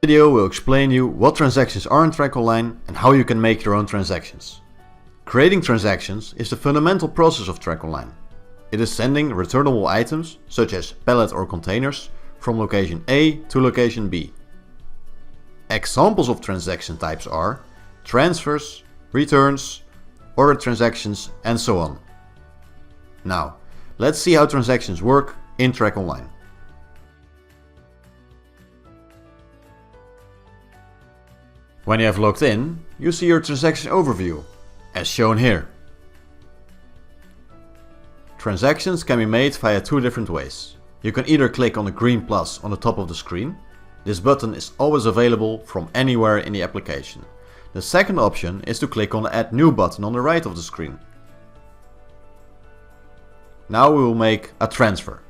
This video will explain you what transactions are in TrackOnline and how you can make your own transactions. Creating transactions is the fundamental process of TrackOnline. It is sending returnable items, such as pallets or containers, from location A to location B. Examples of transaction types are transfers, returns, order transactions, and so on. Now, let's see how transactions work in TrackOnline. When you have logged in, you see your transaction overview, as shown here. Transactions can be made via two different ways. You can either click on the green plus on the top of the screen. This button is always available from anywhere in the application. The second option is to click on the Add New button on the right of the screen. Now we will make a transfer.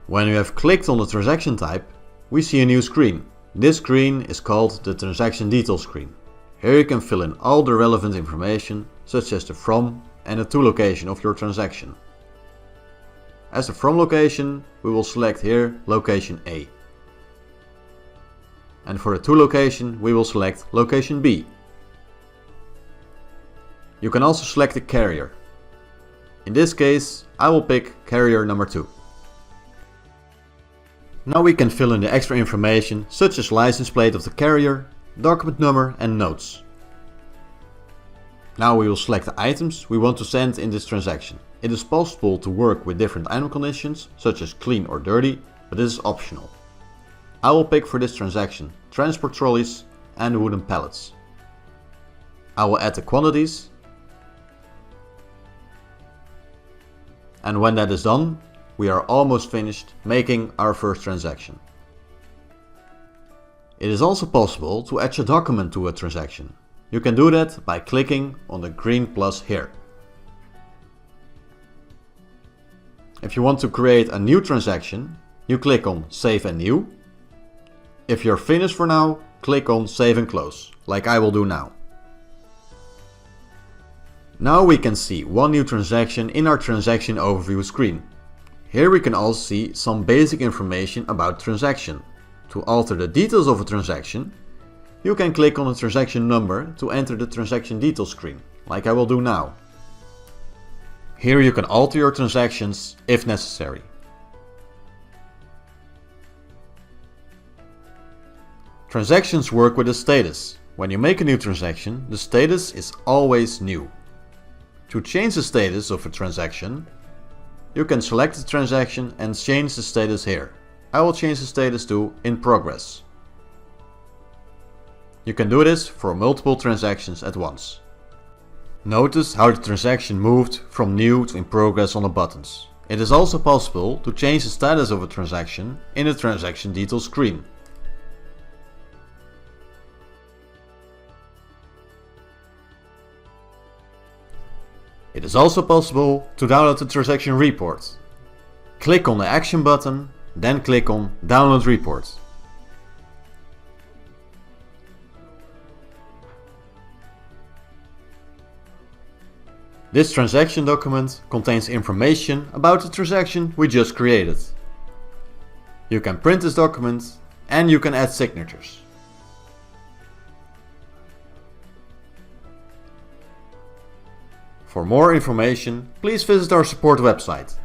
When you have clicked on the transaction type, we see a new screen. This screen is called the Transaction Details screen. Here you can fill in all the relevant information, such as the from and the to location of your transaction. As the from location, we will select here location A. And for the to location, we will select location B. You can also select the carrier. In this case, I will pick carrier number 2. Now we can fill in the extra information, such as license plate of the carrier, document number and notes. Now we will select the items we want to send in this transaction. It is possible to work with different item conditions, such as clean or dirty, but this is optional. I will pick for this transaction transport trolleys and wooden pallets. I will add the quantities. And when that is done, we are almost finished making our first transaction. It is also possible to add a document to a transaction. You can do that by clicking on the green plus here. If you want to create a new transaction, you click on Save and New. If you're finished for now, click on Save and Close, like I will do now. Now we can see one new transaction in our transaction overview screen. Here we can also see some basic information about the transaction. To alter the details of a transaction, you can click on the transaction number to enter the transaction details screen, like I will do now. Here you can alter your transactions if necessary. Transactions work with a status. When you make a new transaction, the status is always new. To change the status of a transaction, you can select the transaction and change the status here. I will change the status to In Progress. You can do this for multiple transactions at once. Notice how the transaction moved from New to In Progress on the buttons. It is also possible to change the status of a transaction in the Transaction Details screen. It is also possible to download the transaction report. Click on the Action button, then click on Download Report. This transaction document contains information about the transaction we just created. You can print this document and you can add signatures. For more information, please visit our support website.